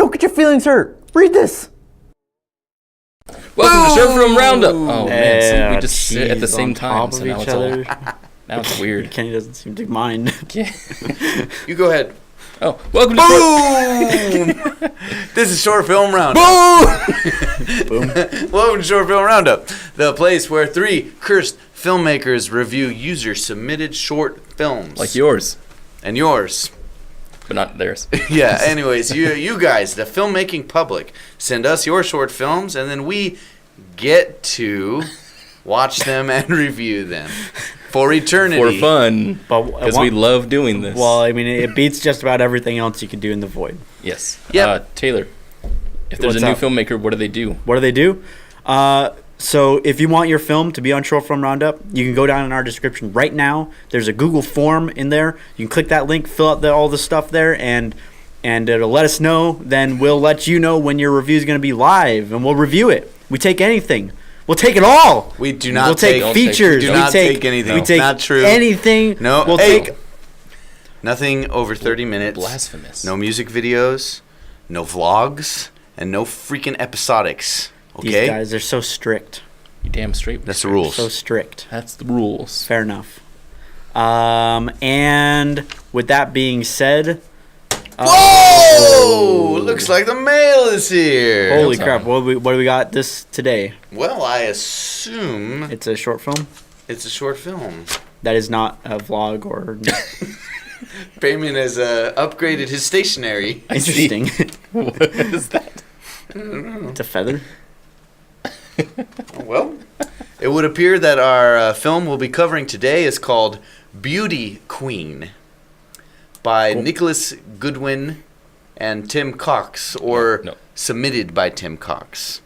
Don't get your feelings hurt. Read this. Welcome to Short Film Roundup. Oh man, so we just sit at the cheese same on time, top so of now each it's other. now it's weird. Kenny doesn't seem to mind. Yeah. You go ahead. Oh, welcome to Boom! This is Short Film Roundup. Boom. Welcome to Short Film Roundup, the place where three cursed filmmakers review user-submitted short films. like yours, And yours. but not theirs. Yeah, anyways, you guys, the filmmaking public, send us your short films, and then we get to watch them and review them for eternity. For fun, because we Well, love doing this. I mean, it beats just about everything else you can do in the void. Yes. Yep. Taylor, if there's What's a new up? filmmaker, what do they do? What do they do? So if you want your film to be on Short Film Roundup, you can go down in our description right now. There's a Google form in there. You can click that link, fill out all the stuff there, and it'll let us know. Then we'll let you know when your review is going to be live, and we'll review it. We take anything. We'll take it all. We do not We'll take Don't features. We do we not take take anything. We take Not true. anything. No, We'll hey. take. Nothing over 30 minutes. Blasphemous. No music videos, no vlogs, and no freaking episodics. These Okay? guys are so strict. You damn straight. That's the rules. So strict. That's the rules. Fair enough. And with that being said, Whoa! Looks like the mail is here. holy Mail crap! time. What do we got this today? Well, I assume It's a short film it's a short film. that is not a vlog or Payman has upgraded his stationery. interesting. What is that? It's a feather. Well, it would appear that our film we'll be covering today is called Beauty Queen by Cool. Nicholas Goodwin and Tim Cox, or No. submitted by Tim Cox.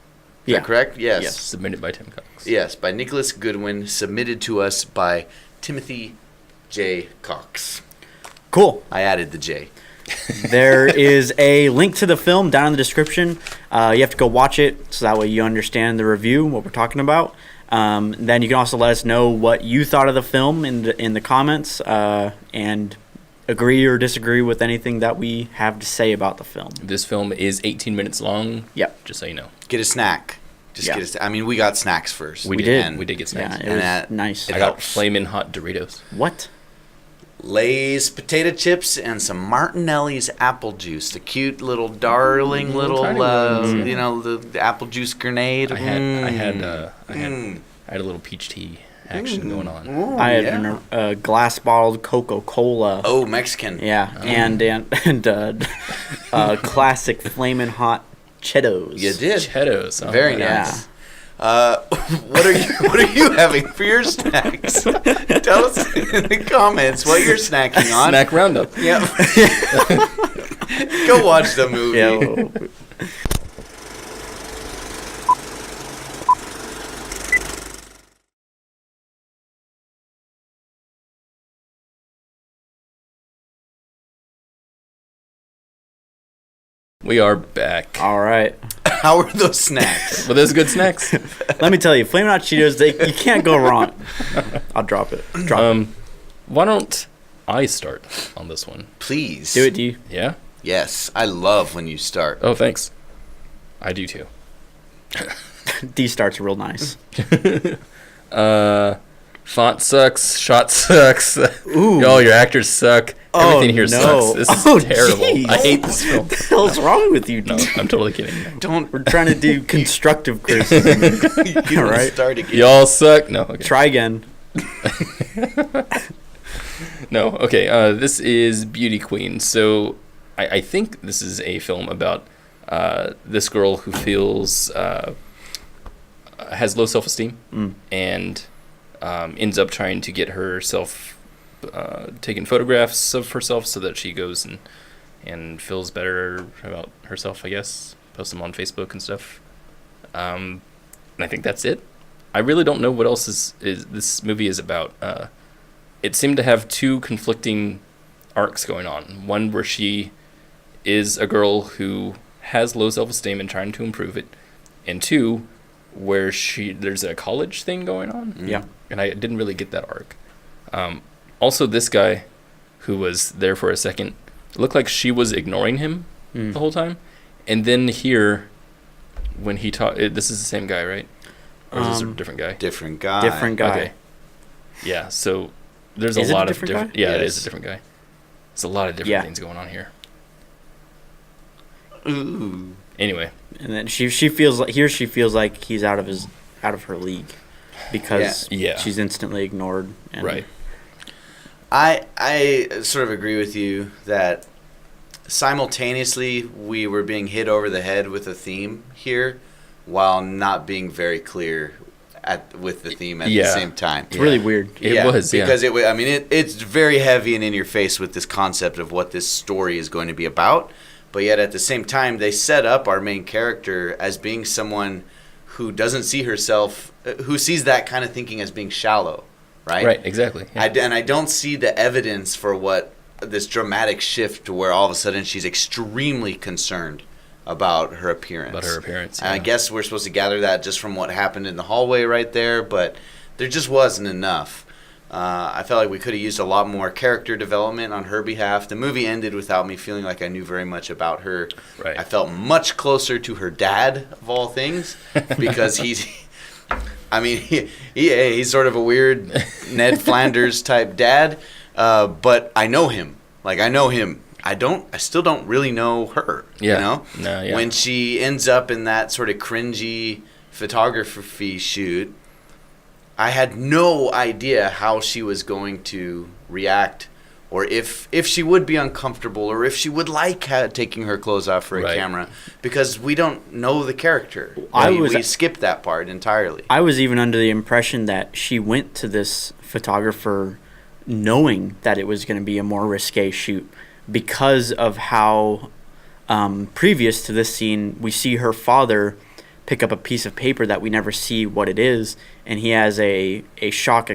Is Yeah. that correct? Yes. Yes. Submitted by Tim Cox. Yes, by Nicholas Goodwin, submitted to us by Timothy J. Cox. Cool. I added the J. There is a link to the film down in the description. You have to go watch it so that way you understand the review, what we're talking about. Then you can also let us know what you thought of the film in the comments, and agree or disagree with anything that we have to say about the film. This film is 18 minutes long. Yep. Just so you know. Get a snack. Just Yeah. get a snack. I mean, we got snacks first. We did. And We did get snacks. Yeah, it And was that- nice. it I got helps. flamin' hot Doritos. What? Lay's potato chips and some Martinelli's apple juice. The cute little darling little, tiny ones, yeah. you know, the apple juice grenade. I had Mm. a little peach tea action going on. Ooh, I had yeah. a glass bottled Coca-Cola. Oh, Mexican. Yeah, and classic flamin' hot Cheetos. You did. Cheetos. Oh, Very yeah. nice. What are you having for your snacks? Tell us in the comments what you're snacking on. Snack roundup. Yep. Go watch the movie. Yeah. Well, We are back. all right. How are those snacks? Well, those good snacks. Let me tell you, Flamin' Hot Cheetos, you can't go wrong. I'll drop it. Drop it. Why don't I start on this one? Please. Do it, D. Yeah? Yes, I love when you start. Oh, thanks. I do too. D starts real nice. Font sucks. Shot sucks. Ooh. Oh, your actors suck. Oh, Everything here no. sucks. This is Oh, terrible. jeez. I hate this film. What the hell's wrong with you, D? No, I'm totally kidding. Don't We're trying to do constructive criticism. you don't Right. start again. Y'all suck. No, okay. Try again. No, okay. This is Beauty Queen. So I think this is a film about this girl who feels has low self-esteem and ends up trying to get herself taking photographs of herself so that she goes and feels better about herself, I guess. Post them on Facebook and stuff. And I think that's it. I really don't know what else is this movie is about. It seemed to have two conflicting arcs going on. One where she is a girl who has low self-esteem and trying to improve it, and two where there's a college thing going on. Yeah. And I didn't really get that arc. Also, this guy who was there for a second, it looked like she was ignoring him the whole time, And then here, when he taught, this is the same guy, right? Or is this a different guy? Different guy. Different guy. Okay. Yeah. So there's Is a it a lot of different different. guy? Yeah, it Yes. is a different guy. There's a lot of different Yeah. things going on here. Ooh. Anyway, And then she feels like he's out of her league because Yeah. she's instantly ignored. And right. I sort of agree with you that simultaneously we were being hit over the head with a theme here while not being very clear with the theme at the Yeah. same time. It's really weird. It was, yeah. because it's very heavy and in your face with this concept of what this story is going to be about, but yet at the same time they set up our main character as being someone who doesn't see herself, who sees that kind of thinking as being shallow, right? Right. Exactly. Yeah. And I don't see the evidence for what this dramatic shift to where all of a sudden she's extremely concerned about her appearance. And I guess we're supposed to gather that just from what happened in the hallway right there, but there just wasn't enough. I felt like we could have used a lot more character development on her behalf. The movie ended without me feeling like I knew very much about her. Right. I felt much closer to her dad, of all things, because he's sort of a weird Ned Flanders type dad, but I know him. I know him. I still don't really know her. Yeah. You know? No, yeah. When she ends up in that sort of cringy photography shoot, I had no idea how she was going to react, or if she would be uncomfortable, or if she would like taking her clothes off for a Right. camera, because we don't know the character. We skipped that part entirely. I was even under the impression that she went to this photographer knowing that it was going to be a more risque shoot because of how previous to this scene we see her father pick up a piece of paper that we never see what it is, and he has a shocked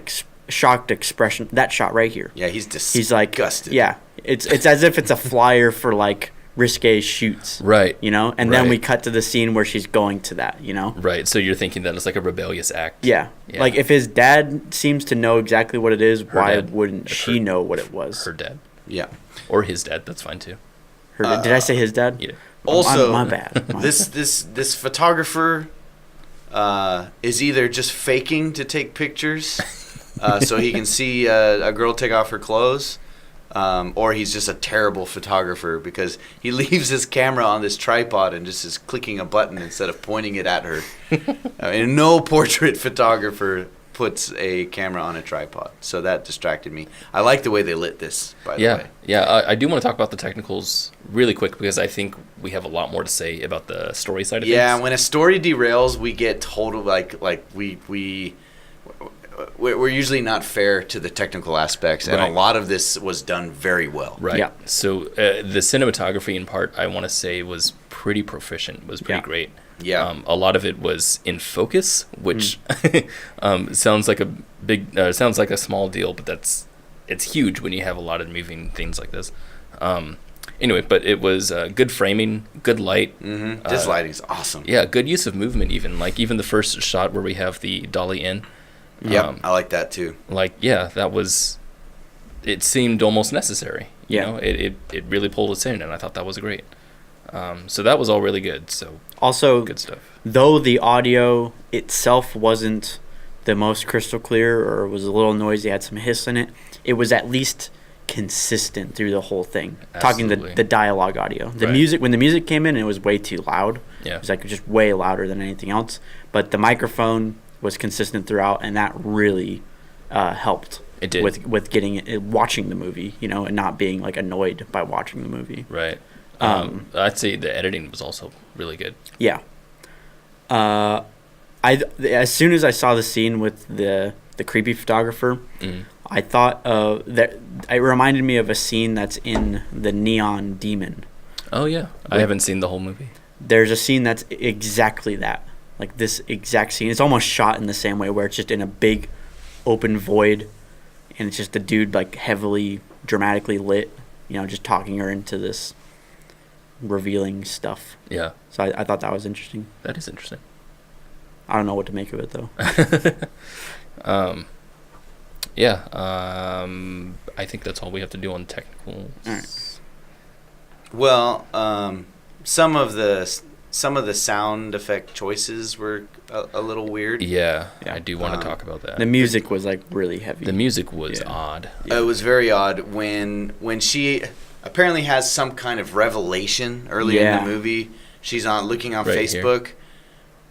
expression. That shot right here. Yeah, he's disgusted. He's like, yeah, it's as if it's a flyer for like risque shoots, Right. You know, and then Right. we cut to the scene where she's going to that, you know. Right. So you're thinking that it's like a rebellious act. Yeah. Yeah. Like if his dad seems to know exactly what it is, why dad. wouldn't she know what it was? Her dad. Yeah. Or his dad. That's fine too. Did I say his dad? Yeah. Oh, Also, my bad. this photographer is either just faking to take pictures so he can see a girl take off her clothes, or he's just a terrible photographer because he leaves his camera on this tripod and just is clicking a button instead of pointing it at her. And no portrait photographer puts a camera on a tripod, so that distracted me. I like the way they lit this, by the way. Yeah. I do want to talk about the technicals really quick because I think we have a lot more to say about the story side of Yeah, things. when a story derails, we get total we're usually not fair to the technical aspects, and Right. a lot of this was done very well. Right. Yeah. So the cinematography in part, I want to say, was pretty proficient. Was pretty Yeah. great. Yeah. A lot of it was in focus, which sounds like sounds like a small deal, but it's huge when you have a lot of moving things like this. Anyway, but it was good framing, good light. Mm-hmm. This lighting's awesome. Yeah, good use of movement. Even the first shot where we have the dolly in. Yep, I like that too. That was. It seemed almost necessary. Yeah. You know, it really pulled us in, and I thought that was great. So that was all really good. So Also, good stuff. though the audio itself wasn't the most crystal clear or was a little noisy, had some hiss in it, it was at least consistent through the whole thing. Absolutely. Talking the dialogue audio. The Right. music, when the music came in, it was way too loud. Yeah. It was like just way louder than anything else. But the microphone was consistent throughout, and that really helped. It did. With getting it, watching the movie, you know, and not being like annoyed by watching the movie. Right. I'd say the editing was also really good. Yeah. As soon as I saw the scene with the creepy photographer, I thought that it reminded me of a scene that's in the Neon Demon. Oh yeah, I haven't seen the whole movie. There's a scene that's exactly that, like this exact scene. It's almost shot in the same way, where it's just in a big open void, and it's just a dude like heavily dramatically lit, you know, just talking her into this revealing stuff. Yeah, So I thought that was interesting. that is interesting. I don't know what to make of it though. I think that's all we have to do on technicals. All right. Well, some of the sound effect choices were a little weird. Yeah, Yeah. I do want to talk about that. The music was like really heavy. The music was Yeah. odd. It was very odd when she apparently has some kind of revelation early in Yeah. the movie. She's looking on Right here. Facebook.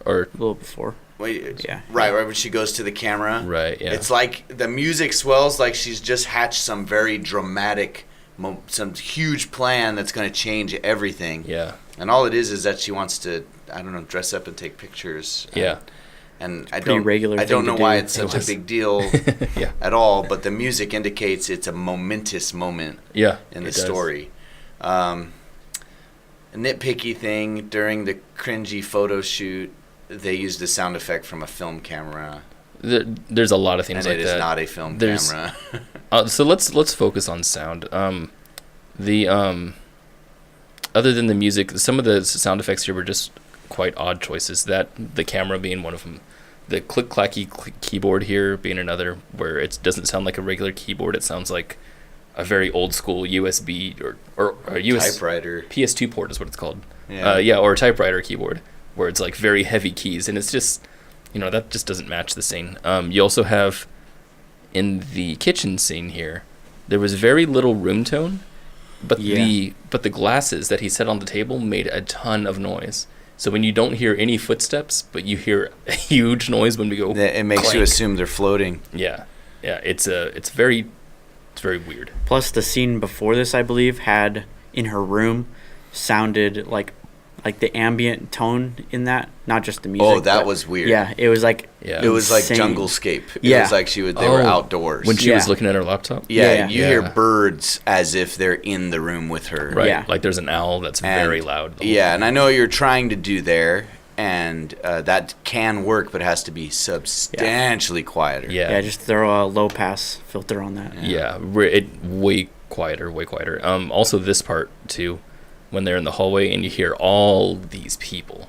Or a little before. Yeah. Right when she goes to the camera. right, yeah. It's like the music swells like she's just hatched some very dramatic, some huge plan that's going to change everything. yeah. And all it is that she wants to, I don't know, dress up and take pictures. Yeah. And pretty regular I don't thing know to why do. it's such It was. a big deal Yeah. at all, but the music indicates it's a momentous moment Yeah. in the it does. story. A nitpicky thing, during the cringy photo shoot, they used a sound effect from a film camera, There's a lot of things and like it is that. not a film There's- camera. So let's focus on sound. Other than the music, some of the sound effects here were just quite odd choices. That the camera being one of them, the click clacky keyboard here being another, where it doesn't sound like a regular keyboard. It sounds like a very old school USB or a US Typewriter. PS2 port is what it's called. Yeah. Or a typewriter keyboard, where it's like very heavy keys, and it's just, that just doesn't match the scene. You also have in the kitchen scene here, there was very little room tone, but Yeah. the glasses that he set on the table made a ton of noise. So when you don't hear any footsteps, but you hear a huge noise when we go, It makes you clank. assume they're floating. Yeah, it's very weird. Plus, the scene before this, I believe, had in her room sounded like the ambient tone in that, not just the music. Oh, that but- was weird. Yeah, it was like Yeah. It was like insane. Junglescape. It Yeah. was like they were Oh, outdoors. when she was Yeah. looking at her laptop. Yeah, Yeah. you hear Yeah. birds as if they're in the room with her. Right, Yeah. like there's an owl that's And- very loud. the whole Yeah, time. and I know what you're trying to do there, and that can work, but it has to be substantially quieter. yeah, just throw a low pass filter on that. Yeah, way quieter. Also this part too, when they're in the hallway and you hear all these people.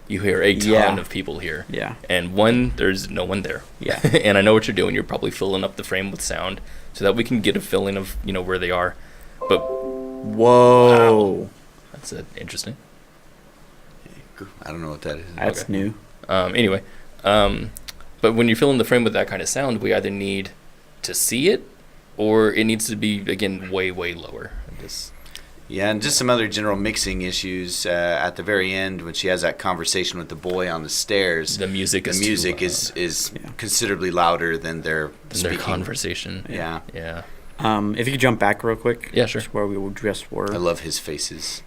You hear a ton Yeah. of people here. Yeah. And there's no one there. Yeah. And I know what you're doing. You're probably filling up the frame with sound so that we can get a feeling of, where they are. But Whoa, that's interesting. I don't know what that is. that's Okay. new. Anyway, but when you're filling the frame with that kind of sound, we either need to see it or it needs to be, again, way, way lower. Yeah, and just some other general mixing issues at the very end when she has that conversation with the boy on the stairs. The music is is Yeah. considerably louder than their in speaking. their conversation. Yeah. Yeah. If you could jump back real quick. Yeah, sure. Just where we just were. I love his faces.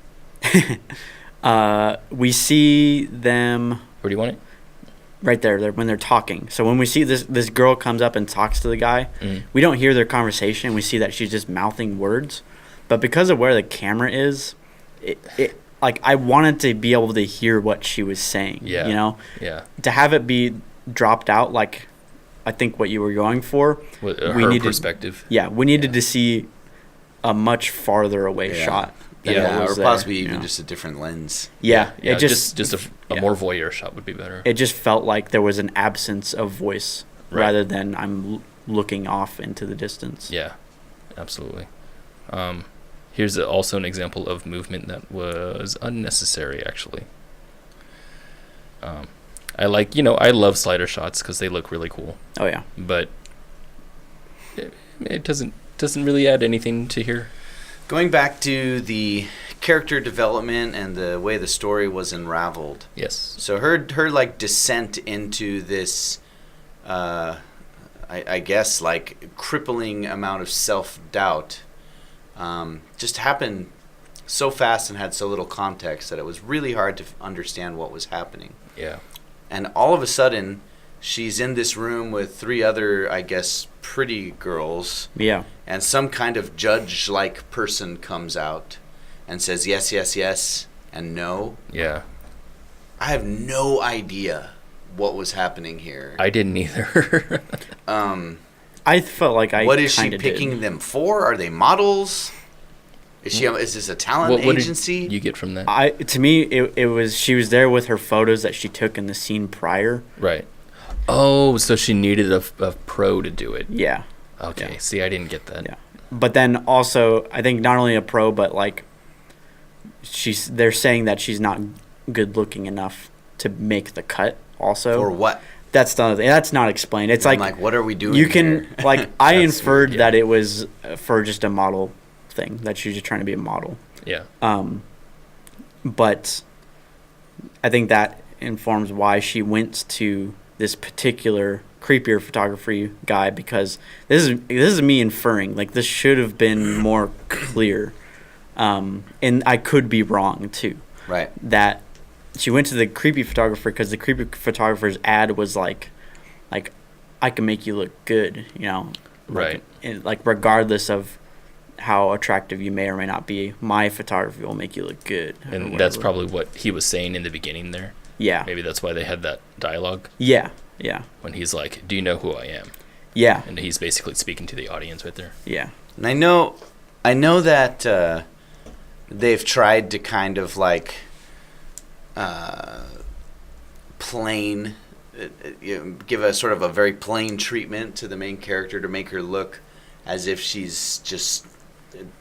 We see them Where do you want it? right there when they're talking. So when we see this girl comes up and talks to the guy, Mhm. we don't hear their conversation. We see that she's just mouthing words. But because of where the camera is, it like I wanted to be able to hear what she was saying. Yeah. Yeah. To have it be dropped out, like I think what you were going for. With we her needed- perspective. Yeah, we needed to see a much farther away Yeah. shot. than Yeah, what or was there, possibly you even know? just a different lens. Yeah, Yeah, it just just a yeah. more voyeur shot would be better. it just felt like there was an absence of voice Right. rather than I'm looking off into the distance. Yeah, absolutely. Here's also an example of movement that was unnecessary, actually. I love slider shots because they look really cool, Oh yeah. but it doesn't really add anything to here. Going back to the character development and the way the story was unraveled. Yes. So her like descent into this, I guess like crippling amount of self-doubt, just happened so fast and had so little context that it was really hard to understand what was happening. Yeah. And all of a sudden, she's in this room with three other, I guess, pretty girls. Yeah. And some kind of judge-like person comes out and says yes, yes, yes, and no. Yeah. I have no idea what was happening here. I didn't either. I felt like I What is she kinda picking did. them for? Are they models? Is this a talent what agency? did you get from that? To me it was she was there with her photos that she took in the scene prior. Right. Oh, so she needed a pro to do it. Yeah. Okay. Yeah. See, I didn't get that. Yeah. But then also I think not only a pro but like they're saying that she's not good looking enough to make the cut. Also, Or what? that's not explained. It's I'm like what are we doing? you can here? like I That's inferred weird, yeah. that it was for just a model thing, that she's just trying to be a model. Yeah. But I think that informs why she went to this particular creepier photography guy, because this is me inferring, like, this should have been more clear, and I could be wrong too. Right. That she went to the creepy photographer because the creepy photographer's ad was like I can make you look good, you know, Right. like regardless of how attractive you may or may not be, my photography will make you look good. or And whatever. that's probably what he was saying in the beginning there. Yeah. Maybe that's why they had that dialogue Yeah. when he's like, "Do you know who I am?" Yeah. And he's basically speaking to the audience right there. Yeah. And I know that they've tried to kind of like plain, give a sort of a very plain treatment to the main character to make her look as if she's just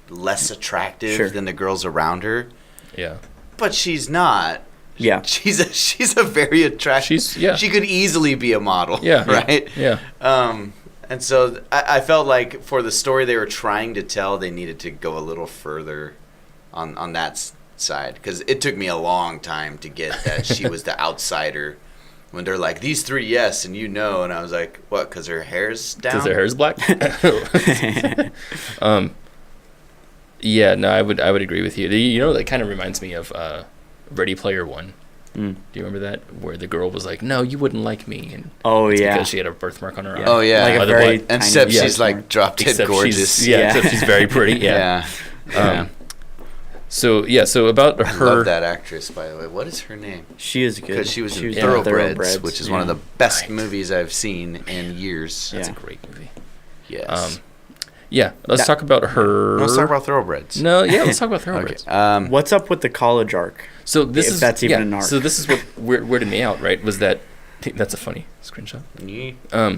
less attractive Sure. than the girls around her. Yeah. But she's not. Yeah. She's a very attractive. She could easily be a model. Yeah. Right. Yeah. And so I felt like for the story they were trying to tell, they needed to go a little further on that side, because it took me a long time to get that she was the outsider. When they're like, these three, yes, and you know, and I was like, what? Because her hair's down. Because her hair's black. Yeah. No, I would agree with you. You know, that kind of reminds me of Ready Player One. Do you remember that, where the girl was like, "No, you wouldn't like me," and Oh it's yeah. because she had a birthmark on her eye. Oh yeah. Like a Otherwise- very And tiny except she's birthmark. like drop dead Except gorgeous. except she's very pretty. Yeah. Yeah. So about I her. love that actress, by the way. What is her name? She is good. Because she was in in Thoroughbreds, which is one of yeah. the best Right. movies I've seen in years. That's Yeah. a great movie. Yes. Yeah. Let's talk about her. Let's talk about Thoroughbreds. No. Yeah. Let's talk about Thoroughbreds. Okay. What's up with the college arc? So this If is that's even yeah, an arc. So this is what weirded me out. Right? Was that that's a funny screenshot. Yeah.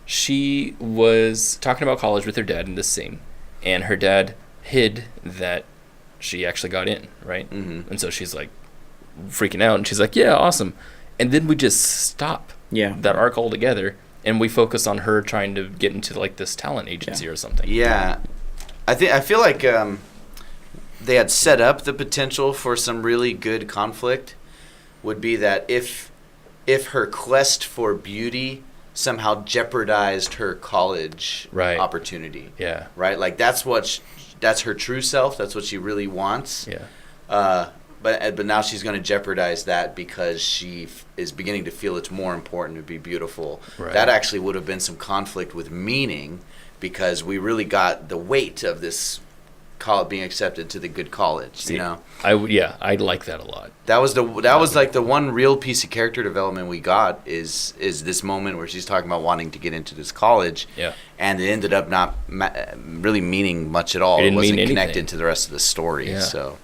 She was talking about college with her dad in this scene, and her dad hid that she actually got in, right? Mhm. And so she's like freaking out, and she's like, "Yeah, awesome." And then we just stop Yeah. that arc altogether, and we focus on her trying to get into like this talent agency or something. Yeah. I feel like they had set up the potential for some really good conflict. Would be that if her quest for beauty somehow jeopardized her college Right. opportunity, Yeah. right? Like that's her true self. That's what she really wants. Yeah. But now she's going to jeopardize that because she is beginning to feel it's more important to be beautiful. Right. That actually would have been some conflict with meaning, because we really got the weight of this being accepted to the good college. You know, I like that a lot. that was like the one real piece of character development we got is this moment where she's talking about wanting to get into this college. Yeah. And it ended up not really meaning much at all. It It didn't wasn't mean connected anything. to the rest of the story. Yeah. So.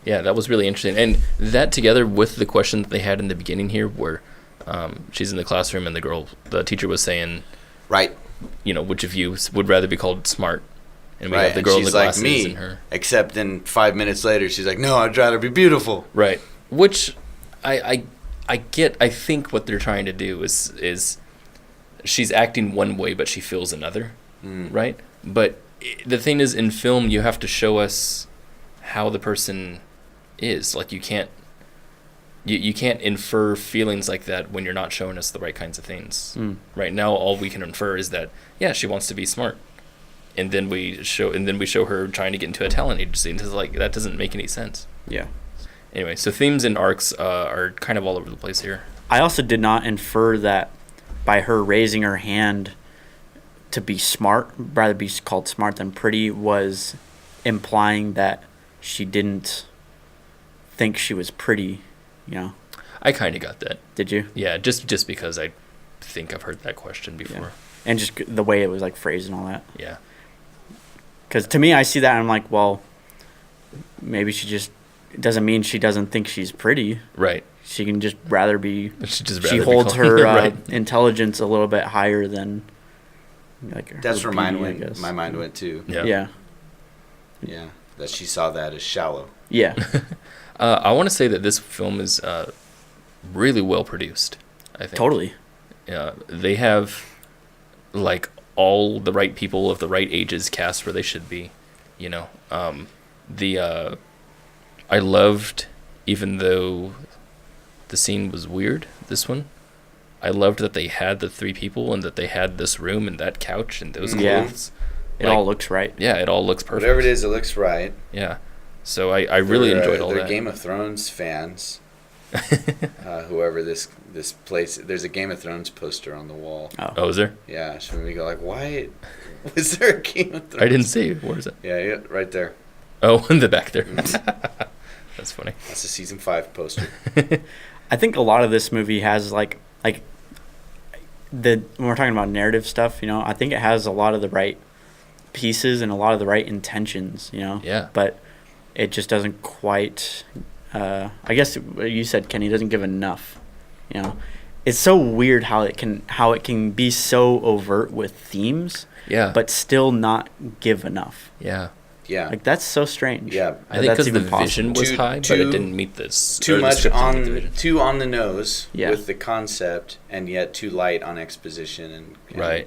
Yeah, that was really interesting. And that together with the question that they had in the beginning here where she's in the classroom and the teacher was saying, Right. you know, which of you would rather be called smart? And we Right. have the And girl in she's the like glasses me, and her. except then 5 minutes later, she's like, no, I'd rather be beautiful. Right. Which I get. I think what they're trying to do is she's acting one way, but she feels another. Right. But the thing is, in film, you have to show us how the person is. Like, you can't infer feelings like that when you're not showing us the right kinds of things. Right now, all we can infer is that she wants to be smart, and then we show her trying to get into a talent agency, and it's like that doesn't make any sense. Yeah. Anyway, so themes and arcs are kind of all over the place here. I also did not infer that by her raising her hand to be smart, rather be called smart than pretty, was implying that she didn't think she was pretty, you know. I kind of got that. Did you? Yeah, just because I think I've heard that question before. And just the way it was like phrased and all that. Yeah. Because to me, I see that and I'm like, well, maybe it doesn't mean she doesn't think she's pretty. Right. She can just rather be. She be holds called- her right. intelligence a little bit higher than. Like That's her where beauty, I guess. my mind went too. Yeah. Yeah. Yeah. that she saw that as shallow. Yeah. I want to say that this film is really well produced. I think Totally. they have like all the right people of the right ages cast where they should be. You know, I loved, even though the scene was weird, this one, I loved that they had the 3 people and that they had this room and that couch and those Yeah. clothes. It all looks right. Yeah, it all looks perfect. Whatever it is, it looks right. Yeah. So I really enjoyed all they're that. Game of Thrones fans. Whoever this place, there's a Game of Thrones poster on the wall. Oh, is there? Yeah, so we go like, why was there a Game of Thrones? I didn't see. Where is it? Yeah, right there. Oh, in the back there. Mm-hmm. That's funny. That's a season 5 poster. I think a lot of this movie has like when we're talking about narrative stuff, I think it has a lot of the right pieces and a lot of the right intentions, Yeah. But it just doesn't quite. I guess you said, Kenny, doesn't give enough. It's so weird how it can be so overt with themes, Yeah. but still not give enough. Yeah. Yeah. Like that's so strange. Yeah. I think because the vision was Too- high, but too- it didn't meet this. Too or the much script didn't meet the vision. too on the nose Yeah. with the concept, and yet too light on exposition and Right.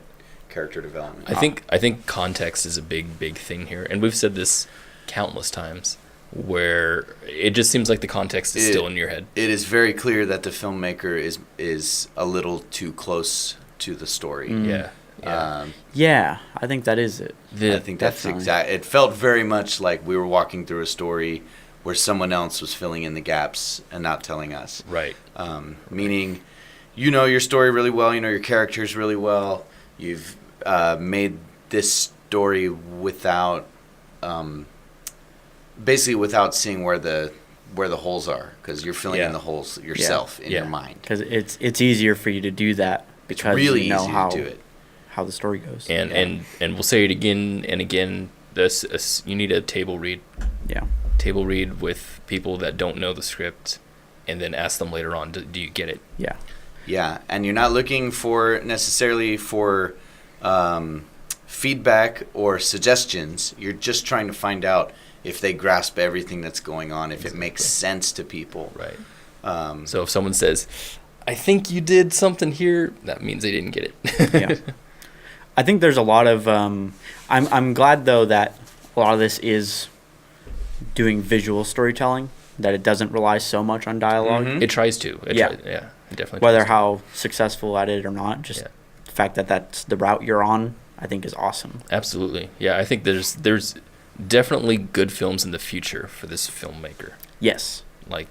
character development. I think context is a big thing here, and we've said this countless times, where it just seems like the context is still in your head. It is very clear that the filmmaker is a little too close to the story. Yeah. Yeah. Yeah, I think that is it. I think that's Definitely. It felt very much like we were walking through a story where someone else was filling in the gaps and not telling us. Right. Meaning, you know your story really well, you know your characters really well. You've made this story without, basically without seeing where the holes are, because you're filling in the holes yourself in your mind. Because it's easier for you to do that because Really you know easy how to do it. how the story goes. And we'll say it again and again. You need a table read. Yeah. Table read with people that don't know the script, and then ask them later on, do you get it? Yeah. Yeah, and you're not looking necessarily for feedback or suggestions. You're just trying to find out if they grasp everything that's going on, if it makes sense to people. Right. So if someone says, I think you did something here, that means they didn't get it. Yeah. I think there's a lot of I'm glad though that a lot of this is doing visual storytelling, that it doesn't rely so much on dialogue. It tries to. It Yeah. It definitely Whether tries to. how successful at it or not, just Yeah. the fact that that's the route you're on, I think is awesome. Absolutely. Yeah, I think there's definitely good films in the future for this filmmaker. Yes. Like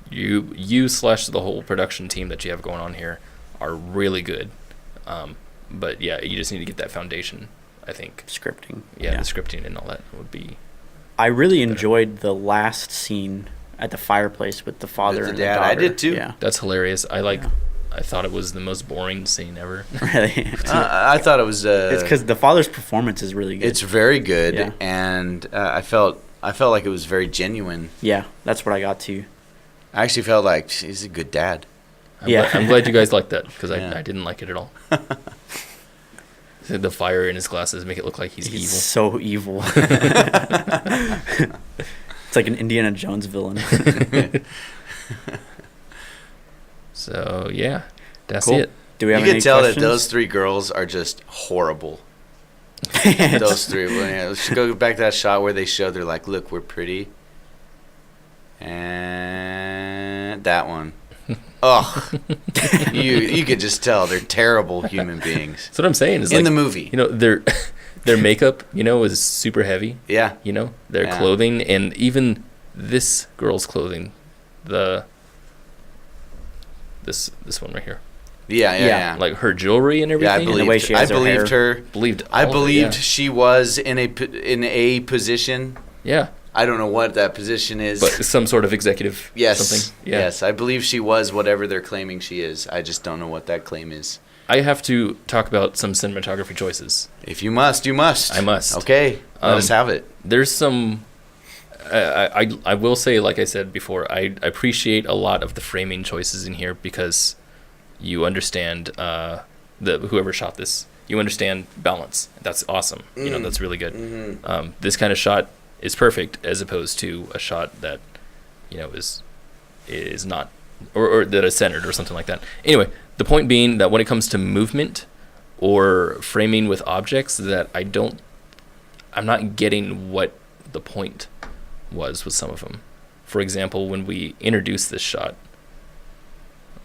you / the whole production team that you have going on here are really good. But yeah, you just need to get that foundation, I think. Scripting. Yeah, the scripting and all that would be. I really enjoyed the last scene at the fireplace with the father With the and dad. the daughter. I did too. Yeah. That's hilarious. I thought it was the most boring scene ever. Really. I thought it was. It's because the father's performance is really good. It's very good, Yeah. and I felt like it was very genuine. Yeah, that's what I got to. I actually felt like he's a good dad. I'm glad you guys liked that, because Yeah. I didn't like it at all. The fire in his glasses make it look like he's evil. So evil. It's like an Indiana Jones villain. So yeah, that's Cool. it. Do we have You any can tell questions? that those 3 girls are just horrible. Those 3. Well, yeah, let's go back to that shot where they show they're like, look, we're pretty. And that one. Ugh. You could just tell they're terrible human beings. That's what I'm saying. Is In like, the movie. you know, their makeup, is super heavy. Yeah. Their Yeah. clothing, and even this girl's clothing, this one right here, Yeah. like her jewelry and Yeah, everything. I and believed, the way she has I her believed hair. her. believed. I all of it, believed yeah. she was in a position. Yeah, I don't know what that position is. but some sort of executive. yes. Something. Yeah. Yes, I believe she was whatever they're claiming she is. I just don't know what that claim is. I have to talk about some cinematography choices. If you must, you must. I must. Okay, let us have it. There's some. I will say, like I said before, I appreciate a lot of the framing choices in here, because you understand whoever shot this. You understand balance. That's awesome. That's really good. Mm-hmm. This kind of shot is perfect, as opposed to a shot that, you know, is not, or that is centered or something like that. Anyway, the point being that when it comes to movement or framing with objects, that I'm not getting what the point was with some of them. For example, when we introduce this shot,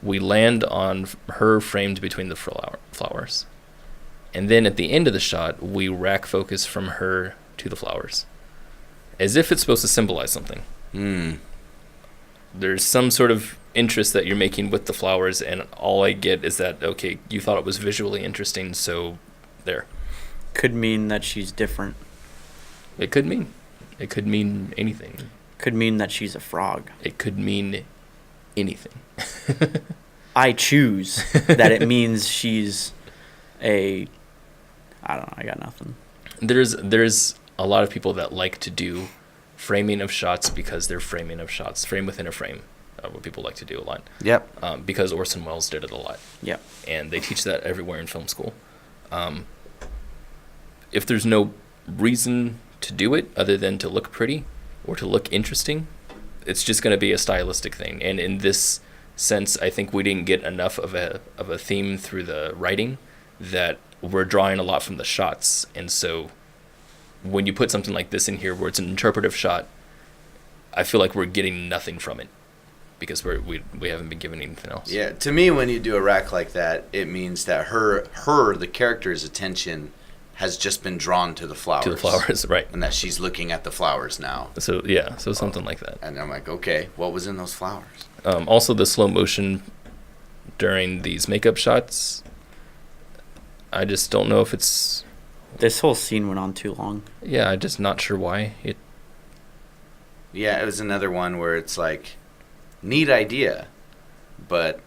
we land on her framed between the flowers. And then at the end of the shot, we rack focus from her to the flowers, as if it's supposed to symbolize something. There's some sort of interest that you're making with the flowers, and all I get is that, okay, you thought it was visually interesting, so there. Could mean that she's different. It could mean anything. Could mean that she's a frog. It could mean anything. I choose that it means she's I don't know, I got nothing. There's a lot of people that like to do framing of shots because they're framing of shots, frame within a frame, what people like to do a lot. Yep. Because Orson Welles did it a lot. Yep. And they teach that everywhere in film school. If there's no reason to do it other than to look pretty or to look interesting, it's just going to be a stylistic thing. And in this sense, I think we didn't get enough of a theme through the writing, that we're drawing a lot from the shots. And so when you put something like this in here where it's an interpretive shot, I feel like we're getting nothing from it because we haven't been given anything else. Yeah, to me, when you do a rack like that, it means that the character's attention has just been drawn to the flowers. To the flowers, right. And that she's looking at the flowers now. So, yeah, so something like that. And I'm like, okay, what was in those flowers? Also, the slow motion during these makeup shots, I just don't know if it's... This whole scene went on too long. Yeah, I'm just not sure why. Yeah, it was another one where it's like, neat idea, but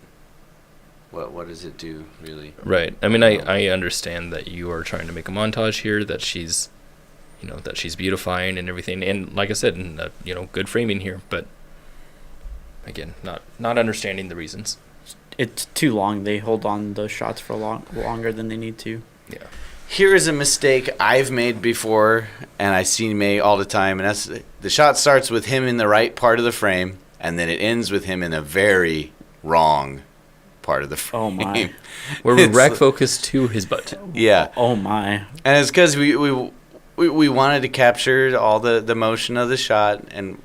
what does it do, really? Right. I mean, I understand that you are trying to make a montage here, that she's, that she's beautifying and everything. And like I said, good framing here, but again, not understanding the reasons. It's too long. They hold on the shots for longer than they need to. Yeah. Here is a mistake I've made before, and I see made all the time, and that's the shot starts with him in the right part of the frame, and then it ends with him in a very wrong part of the frame. Oh my! Where we rack focus to his butt. Yeah. Oh my! And it's because we wanted to capture all the motion of the shot, and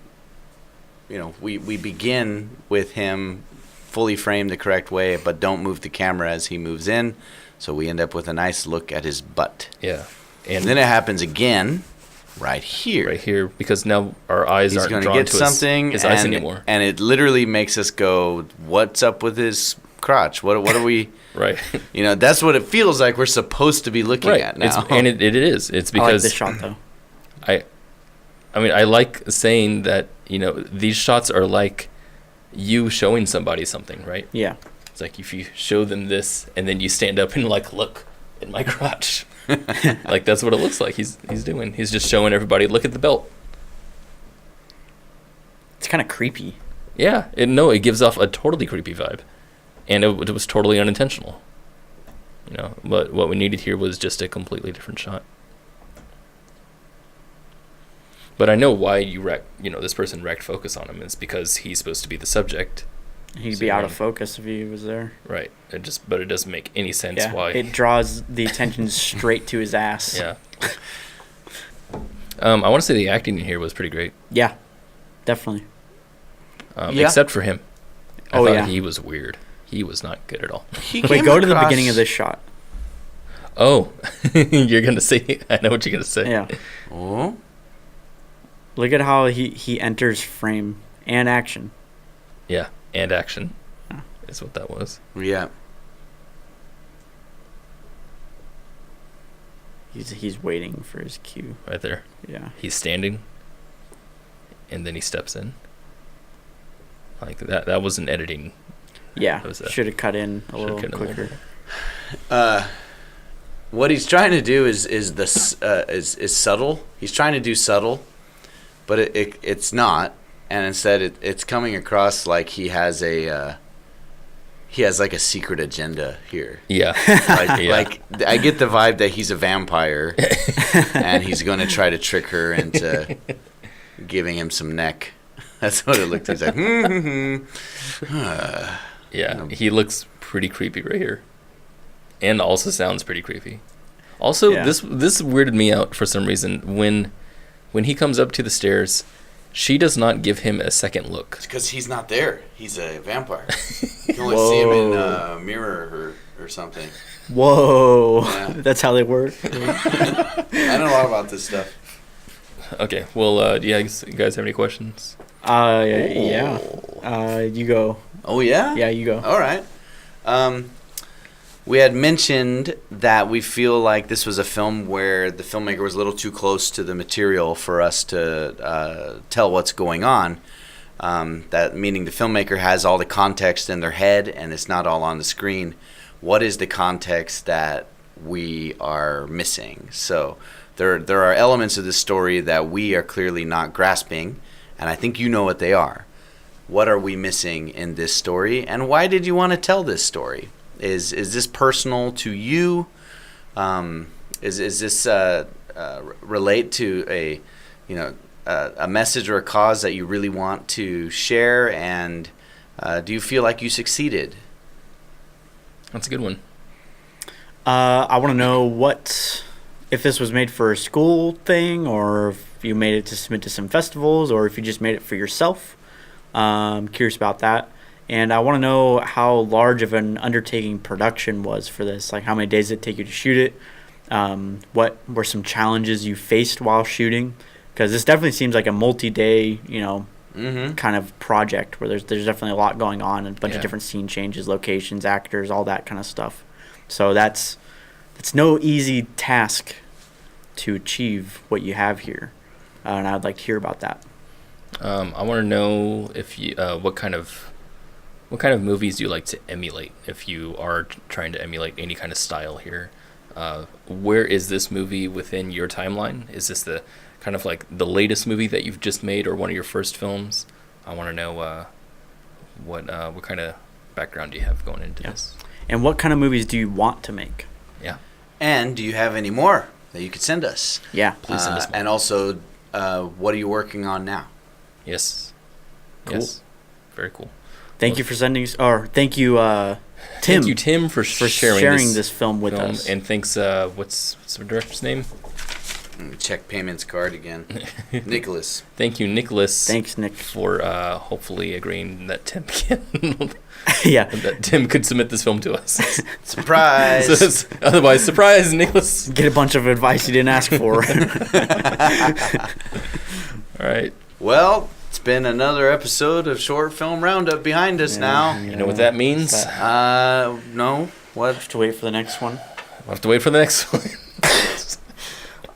we begin with him fully framed the correct way, but don't move the camera as he moves in. So we end up with a nice look at his butt. Yeah. And then it happens again right here. Right here, because now our eyes aren't drawn to his eyes anymore. And it literally makes us go, what's up with his crotch? What are we... Right. That's what it feels like we're supposed to be looking at now. It is. It's because... I like this shot, though. I mean, I like saying that, these shots are like you showing somebody something, right? Yeah. It's like if you show them this and then you stand up and look at my crotch. That's what it looks like he's doing. He's just showing everybody, look at the belt. It's kind of creepy. Yeah. It gives off a totally creepy vibe. And it was totally unintentional. But what we needed here was just a completely different shot. But I know why this person wrecked focus on him. It's because he's supposed to be the subject. He'd be out of focus if he was there. Right. But it doesn't make any sense why. It draws the attention straight to his ass. Yeah. I want to say the acting in here was pretty great. Yeah, definitely. Except for him. I thought he was weird. He was not good at all. Wait, go to the beginning of this shot. Oh, you're going to say, I know what you're going to say. Yeah. Oh. Look at how he enters frame and action. Yeah, and action is what that was. Yeah. He's waiting for his cue. Right there. Yeah. He's standing, and then he steps in. Like that was an editing. Yeah, should have cut in a little quicker. What he's trying to do is subtle. He's trying to do subtle, but it's not, and instead it's coming across like he has a secret agenda here. Yeah. Like I get the vibe that he's a vampire, and he's going to try to trick her into giving him some neck. That's what it looked like. He's like, Yeah, he looks pretty creepy right here, and also sounds pretty creepy. Also, Yeah. this weirded me out for some reason. When he comes up to the stairs, she does not give him a second look. because he's not there. He's a vampire. You can only see him in a mirror or something. Whoa. Yeah. That's how they work. I know a lot about this stuff. Okay, well, do you guys have any questions? Yeah. You go. Oh, yeah? Yeah, you go. All right. We had mentioned that we feel like this was a film where the filmmaker was a little too close to the material for us to tell what's going on. That meaning the filmmaker has all the context in their head and it's not all on the screen. What is the context that we are missing? So there are elements of this story that we are clearly not grasping, and I think you know what they are. What are we missing in this story, and why did you want to tell this story? Is this personal to you? Is this relate to a message or a cause that you really want to share? And do you feel like you succeeded? That's a good one. I want to know if this was made for a school thing, or if you made it to submit to some festivals, or if you just made it for yourself. I'm curious about that. And I want to know how large of an undertaking production was for this. Like, how many days did it take you to shoot it? What were some challenges you faced while shooting? Because this definitely seems like a multi-day, kind of project where there's definitely a lot going on, and a bunch of different scene changes, locations, actors, all that kind of stuff. So that's no easy task to achieve what you have here, and I'd like to hear about that. I want to know if you what kind of movies do you like to emulate? If you are trying to emulate any kind of style here, where is this movie within your timeline? Is this the kind of like the latest movie that you've just made, or one of your first films? I want to know what kind of background do you have going into this? And what kind of movies do you want to make? Yeah. And do you have any more that you could send us? Yeah. Please send us more. And also, what are you working on now? Yes. Cool. Yes. Very cool. Thank you for sending, or thank you, Tim. Thank you, Tim, for sharing this film with us. And thanks, what's the director's name? Let me check payments card again. Nicholas. Thank you, Nicholas. Thanks, Nick. For hopefully agreeing that Tim can Yeah. that Tim could submit this film to us. Surprise! Otherwise, surprise, Nicholas. Get a bunch of advice you didn't ask for. All right. Well, it's been another episode of Short Film Roundup behind us now. You know what that means? No. What? Have to wait for the next one. We'll have to wait for the next one.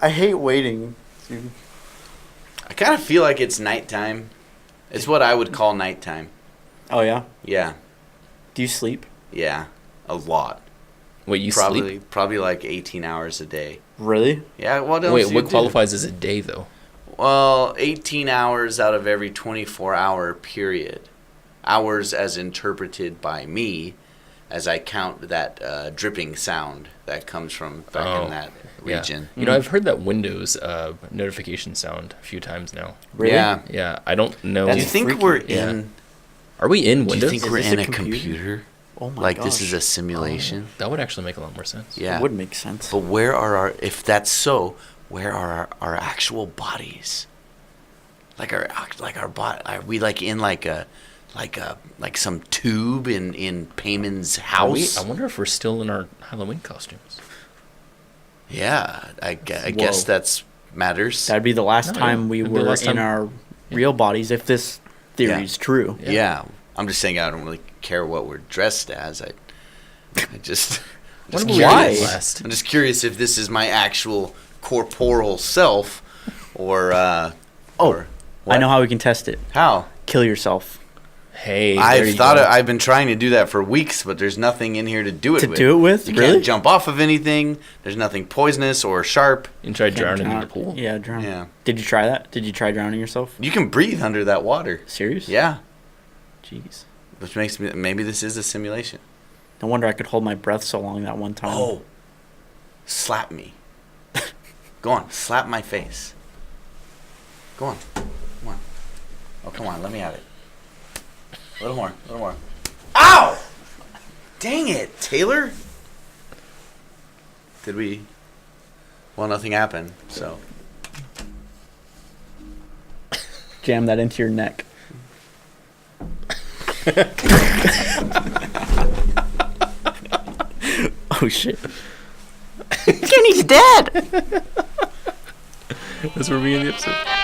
I hate waiting, dude. I kind of feel like it's nighttime. It's what I would call nighttime. Oh, yeah? Yeah. Do you sleep? Yeah. A lot. Wait, you sleep? Probably like 18 hours a day. Really? Yeah, what else Wait, do you what do? qualifies as a day, though? Well, 18 hours out of every 24-hour period. Hours as interpreted by me as I count that dripping sound that comes from back in that region. Yeah. You know, I've heard that Windows notification sound a few times now. Really? Yeah. Yeah, I don't know. Do you That's think freaky. we're Yeah. in... Are we in Do Windows? you think Is we're this in a a computer? computer? Oh my Like gosh. this is a simulation? That would actually make a lot more sense. Yeah. It would make sense. But where are our... If that's so, where are our actual bodies? Like our body... Are we like in like some tube in Payman's house? I wonder if we're still in our Halloween costumes. Yeah, I guess that's matters. That'd be the last No, time yeah. we It'd be the were last in time- our real bodies, if this theory is true. Yeah. I'm just saying I don't really care what we're dressed as. I just When were we Why? last? I'm just curious if this is my actual corporeal self or Oh, or I know how we can test it. how. Kill yourself. Hey, there I've you thought go. I've been trying to do that for weeks, but there's nothing in here to do it To with. do it with? You Really? can't jump off of anything. There's nothing poisonous or sharp. You tried Can't drowning in drown- the pool? Yeah, drown. Yeah. Did you try that? Did you try drowning yourself? You can breathe under that water. Serious? Yeah, Jeez. which makes me maybe this is a simulation. No wonder I could hold my breath so long that one time. Oh, slap me. Go on, slap my face. Go on. Oh, come on. Let me have it. A little more. A little more. Ow! Dang it, Taylor. Did we? Well, nothing happened, so. Jam that into your neck. Oh, shit. Kenny's dead! That's where we end the episode.